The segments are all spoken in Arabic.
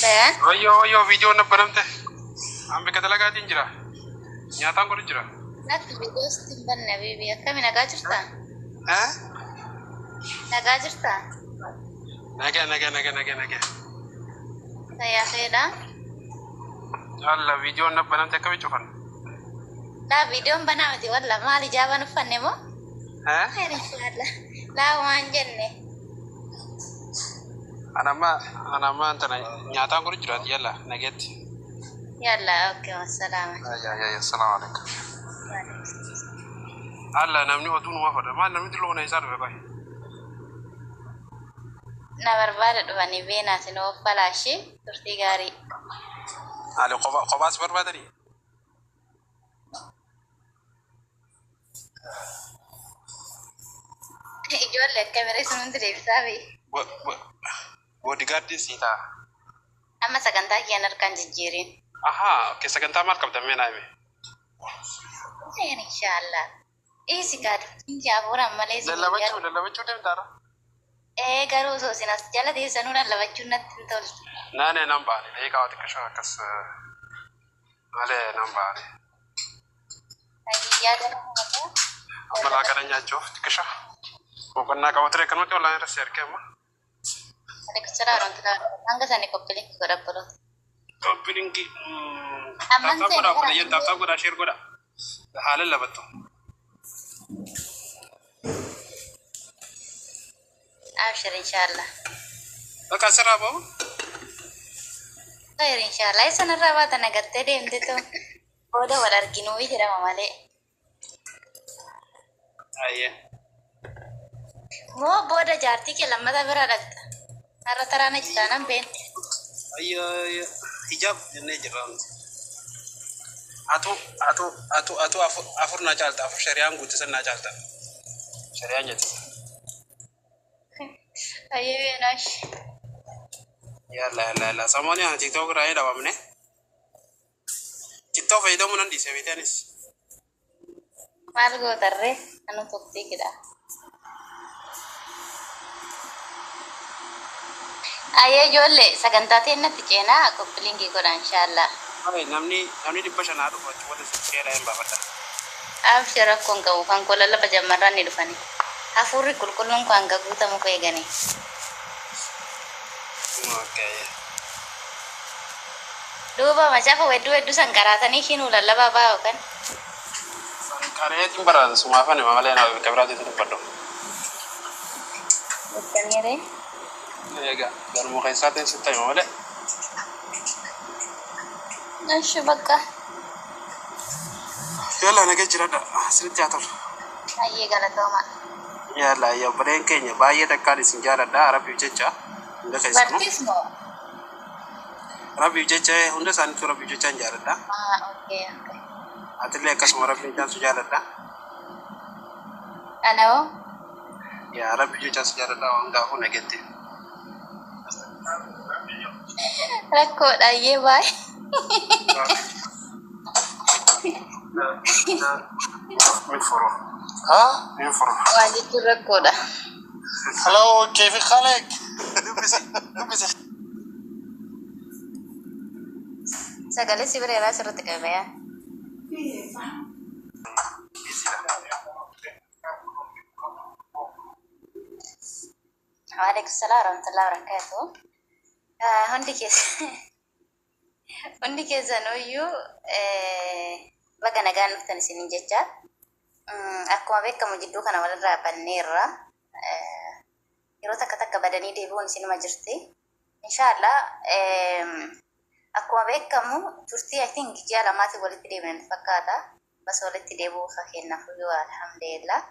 Bayan? Wayyo video na banamte. Ambe kadalagaatiin jira. Nyaataan godhu jira. Natti video sitti banna bibi akkami nagaa jirta? Eh? Nagaa jirta? Naga. Saya fedha? Alla video na banamte akkami cufan. La video banamti walla maal ijaaban uffanne moo? Eh? Khair inshallah. La waan jenne. Anama antana nyaataan godhu jira yalla nageetti. Yalla okay wassalama. Ya assalamu alaikum. Alla namni oduu numa fadha maal namni diloo na isaa dhufe qoy. Na barbaada dhufanii beenaa sinoo falaashi turtii gaarii. Ali qobaas barbaadani. Ijoollee akkamiree sun hundi deebisaa fi. Bodyguard sita. Amma sagantaa kiyyan harkaan jijjiirin. Aha, okay sagantaa maal qabdamee naa hime. Khair inshallah. Isi kaadi jaaburan malee Lallabachuu deemtaara. Garuu osoo isin as jala teessanuu lallabachuun natti hin toltu. Naanee nan baane eegaa xiqqashoo akkas malee nan baane. Yaada nama Ammalaa kana nyaachuuf xiqqashaa. Boqonnaa qaba ture kanumatti wallaan irratti argee amma. Aleksandar Rontular, hanga sani koppiling godha bulu. Koppilingi. Amman Taaptaa godha sheer godha. Haala labattu. Abshir inshallah. Bakka asirraa bahu. Khair inshallah. Isa narraa baata nagattee deemte tu booda wal arginuu jedhama malee. Ayyee. Moo booda jaartii kee lammata bira dhaqxa. Har'a taraana jitaanan been. Ayyee hijab jennee jirra. Atu afur na caalta afur shari'aan guutisan na caalta. Shari'aan jetti. Ayyee nash. Yalla. Samooni ana TikTok irraa ni dhabamne. TikTok fayyadamuu nan dhiise beektanis. Maal gootarree anu tokkii kidha. Ayyee ijoollee sagantaa teennatti ceenaa koppilingii godha inshallah. Namni 500 dhufu achi wanta seera hin baafadha. Abshir rakkoon qabu kan kola lafa jammarraan ni dhufani. Hafuurri qulqulluun kan guutamu ko eegani. Okay. Duuba macaafa wedduu sankaraatanii shinuu lallabaa baa'u kan. Sankareetiin baraata sumaafani malee na kabiraatiitu dubbadhu. Bakkanire. Egaa garuu keessaatiin sitta hima malee. Nashi bakka. Yalla nagee jiradha asirratti haa tolu. Ayyee galatooma. Yalla obboleen keenya baay'ee takkaan isin jaaladha Rabbiif jecha hunda keessanuu. Bartismoo. Rabbiif jecha hunda isaaniitu Rabbiif jecha hin jaaladha. Okay. Atillee akkasuma Rabbiif jecha jaaladha. Anoo. Yaa Rabbiif jecha jaaladha waan gaafuu nageetti. Rakkoodha ayyee baay'ee. Minfuru. Minfuru. Waan jechuun rakkoodha. Hello, كيف حالك؟ Dubbisi. Sagalee si bireeraa asirratti qabeeyaa. Waalaikum salaam warahmatullahi wabarakatuh. Hundi keessanuyyuu baga nagaan dhuftan isiniin jecha. Akkuma beekamu jidduu kana walirraa banneerra. Yeroo takka badanii deebi'uun isinuma jirti. Inshallah akkuma beekamu turtii I think ji'a lamaatiif walitti deebinan fakkaata. Bas walitti deebi'uuf kennaafuu alhamdulillah.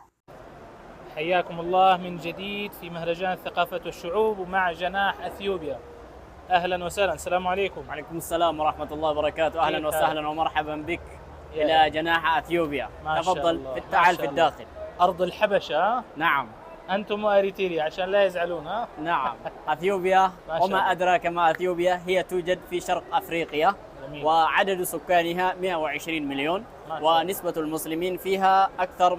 حياكم الله من جديد في مهرجان ثقافة والشعوب ومع جناح أثيوبيا. أهلا وسهلا، السلام عليكم. وعليكم السلام ورحمة الله وبركاته. أهلا وسهلا ومرحبا بك إلى جناح أثيوبيا. تفضل تعال في الداخل. أرض الحبشة. نعم. أنتم وأريتريا عشان لا يزعلون ها؟ نعم. أثيوبيا وما أدراك ما أثيوبيا، هي توجد في شرق أفريقيا. جميل. وعدد سكانها 120 مليون، ونسبة المسلمين فيها أكثر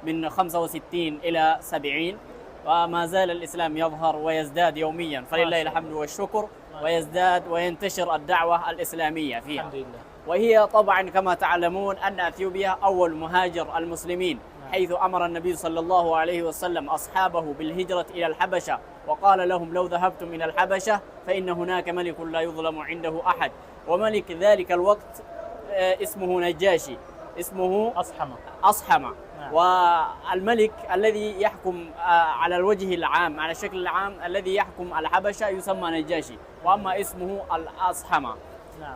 من 65 إلى 70، وما زال الإسلام يظهر ويزداد يوميا فلله الحمد والشكر. ويزداد وينتشر الدعوة الإسلامية فيها. الحمد لله. وهي طبعا كما تعلمون أن أثيوبيا أول مهاجر المسلمين، حيث أمر النبي صلى الله عليه وسلم أصحابه بالهجرة إلى الحبشة، وقال لهم لو ذهبتم إلى الحبشة فإن هناك ملك لا يظلم عنده أحد. وملك ذلك الوقت اسمه نجاشي، اسمه أصحمة. والملك الذي يحكم على الوجه العام، على الشكل العام الذي يحكم الحبشة يسمى نجاشي، وأما اسمه الأصحمة.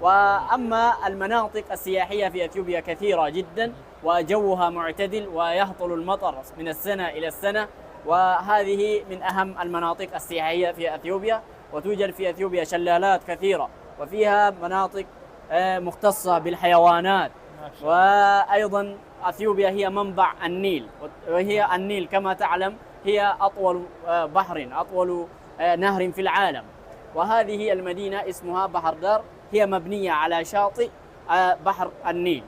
وأما المناطق السياحية في أثيوبيا كثيرة جدا، وجوها معتدل ويهطل المطر من السنة إلى السنة، وهذه من أهم المناطق السياحية في أثيوبيا. وتوجد في أثيوبيا شلالات كثيرة، وفيها مناطق مختصة بالحيوانات. وأيضا أثيوبيا هي منبع النيل، وهي النيل كما تعلم هي أطول بحر، أطول نهر في العالم. وهذه المدينة اسمها بحر دار، هي مبنية على شاطئ بحر النيل.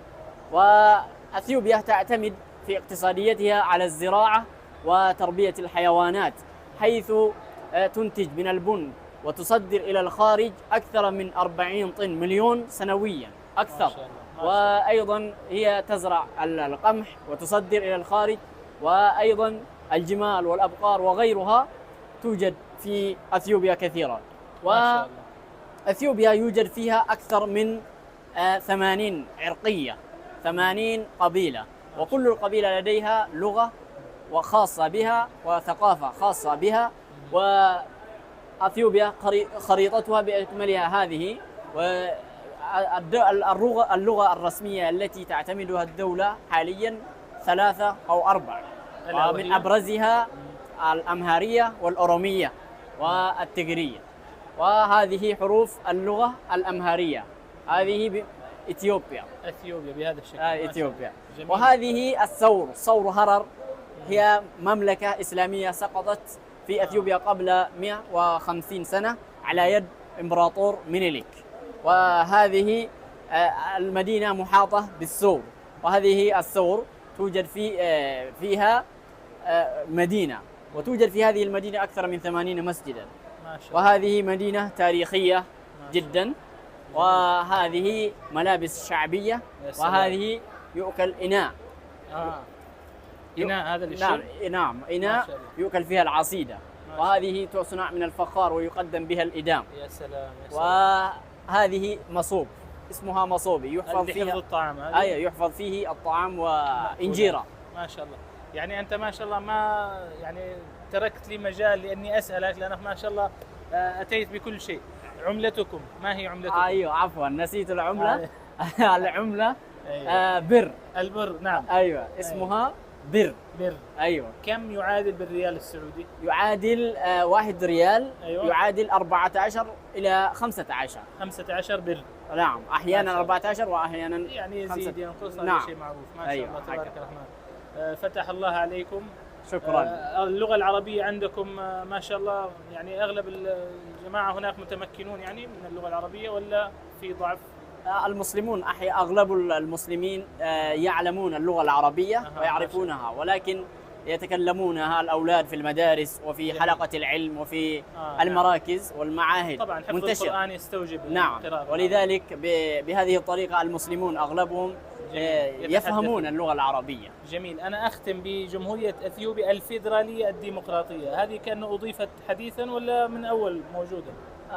وأثيوبيا تعتمد في اقتصاديتها على الزراعة وتربية الحيوانات، حيث تنتج من البن وتصدر إلى الخارج أكثر من 40 طن مليون سنويا أكثر. وأيضا هي تزرع القمح وتصدر إلى الخارج، وأيضا الجمال والأبقار وغيرها توجد في أثيوبيا كثيرا. وأثيوبيا يوجد فيها أكثر من 80 عرقية، 80 قبيلة، وكل القبيلة لديها لغة وخاصة بها وثقافة خاصة بها. وأثيوبيا خريطتها بأكملها هذه. اللغة الرسمية التي تعتمدها الدولة حاليا 3 أو 4، ومن أبرزها الأمهارية والأورومية والتجرية. وهذه حروف اللغة الأمهارية، هذه إثيوبيا بهذا الشكل. إثيوبيا. وهذه ثور هرر، هي مملكة إسلامية سقطت في أثيوبيا قبل 150 سنة على يد إمبراطور مينيليك. وهذه المدينة محاطة بالثور، وهذه الثور توجد فيها مدينة، وتوجد في هذه المدينة أكثر من 80 مسجدا. وهذه مدينة تاريخية جدا. وهذه ملابس شعبية، وهذه يؤكل إناء. إناء هذا للشرب؟ نعم إناء يؤكل فيها العصيدة، وهذه تصنع من الفخار ويقدم بها الإدام. يا سلام. وهذه مصوب، اسمها مصوبي، يحفظ فيها الطعام. يحفظ فيه الطعام وإنجيرة. ما شاء الله. يعني أنت ما شاء الله ما تركت لي مجال لأني أسألك، لأنك ما شاء الله أتيت بكل شيء. عملتكم ما هي عملتكم؟ أيوة عفوا نسيت العملة. العملة بر. البر نعم. أيوة اسمها بر. أيوة. كم يعادل بالريال السعودي؟ يعادل 1 ريال. أيوة. يعادل 14 إلى 15. 15 بر. نعم أحيانا 14 وأحيانا يعني يزيد ينقص. نعم. هذا شيء معروف. ما شاء الله تبارك الرحمن. فتح الله عليكم. شكرا. اللغة العربية عندكم ما شاء الله، يعني أغلب الجماعة هناك متمكنون يعني من اللغة العربية ولا في ضعف؟ المسلمون أغلب المسلمين يعلمون اللغة العربية ويعرفونها، ولكن يتكلمونها الأولاد في المدارس وفي حلقة العلم وفي المراكز والمعاهد. طبعا حفظ القرآن يستوجب القراءة. ولذلك بهذه الطريقة المسلمون أغلبهم يفهمون اللغة العربية. جميل. أنا أختم بجمهورية أثيوبيا الفيدرالية الديمقراطية، هذه كأنه أضيفت حديثا ولا من أول موجودة؟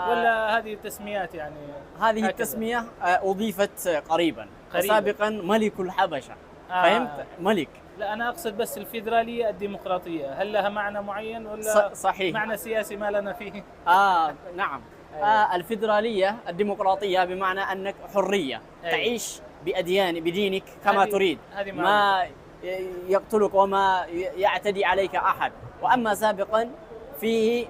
ولا هذه التسميات يعني؟ هذه التسمية أضيفت قريبا. سابقا ملك الحبشة. فهمت؟ ملك. لا أنا أقصد بس الفيدرالية الديمقراطية، هل لها معنى معين ولا صحيح معنى سياسي ما لنا فيه؟ نعم. الفيدرالية الديمقراطية بمعنى أنك حرية. تعيش بدينك كما تريد، ما يقتلك وما يعتدي عليك أحد. وأما سابقا فيه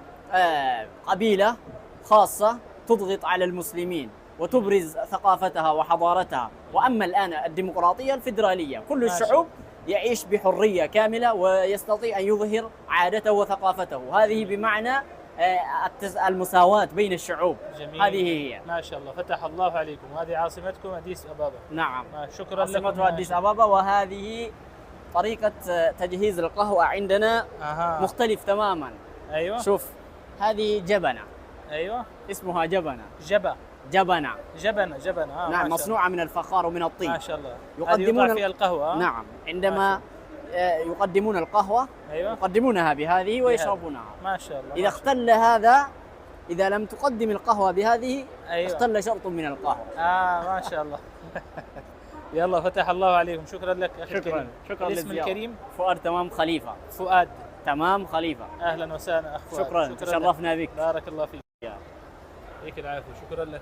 قبيلة خاصة تضغط على المسلمين وتبرز ثقافتها وحضارتها. وأما الآن الديمقراطية الفيدرالية، كل الشعوب يعيش بحرية كاملة ويستطيع أن يظهر عادته وثقافته. هذه بمعنى المساواة بين الشعوب. جميل. هذه هي. ما شاء الله فتح الله عليكم. هذه عاصمتكم أديس أبابا. نعم. شكرا لكم. عاصمتها أديس أبابا. وهذه طريقة تجهيز القهوة عندنا مختلف تماما. أيوة. شوف هذه جبنة. ايوه اسمها جبنة. جبنة. جبنة. نعم، مصنوعة من الفخار ومن الطين. ما شاء الله. يقدمون فيها القهوة. نعم، عندما يقدمون القهوة أيوة. يقدمونها بهذه ويشربونها. ما شاء الله. إذا اختل هذا، إذا لم تقدم القهوة بهذه أيوة. اختل شرط من القهوة. ما شاء الله. يلا فتح الله عليكم. شكرا لك أخي الكريم. شكرا الاسم الكريم فؤاد تمام خليفة. فؤاد تمام خليفة. أهلا وسهلا أخ فؤاد. شكرا تشرفنا بك. بارك الله فيك. يعطيك العافية. شكرا لك.